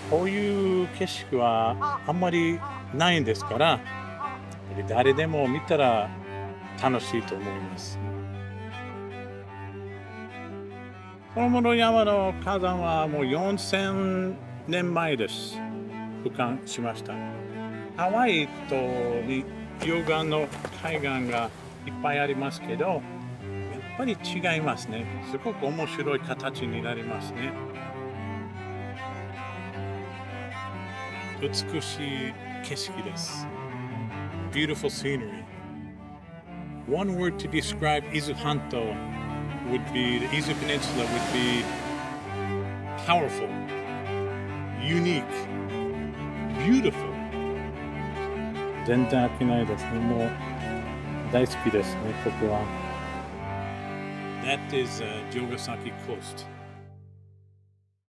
こういう景色はあんまりないんですから、誰でも見たら楽しいと思います。この室山の火山はもう4000年前です。俯瞰しました。ハワイとに溶岩の海岸がいっぱいありますけど、やっぱり違いますね。すごく面白い形になりますね。美しい景色です。Beautiful scenery. One word to describe Izu Hanto would be, the Izu Peninsula would be powerful, unique, beautiful. 全然飽きないですね。もう大好きですね、ここは。That is Jogasaki Coast.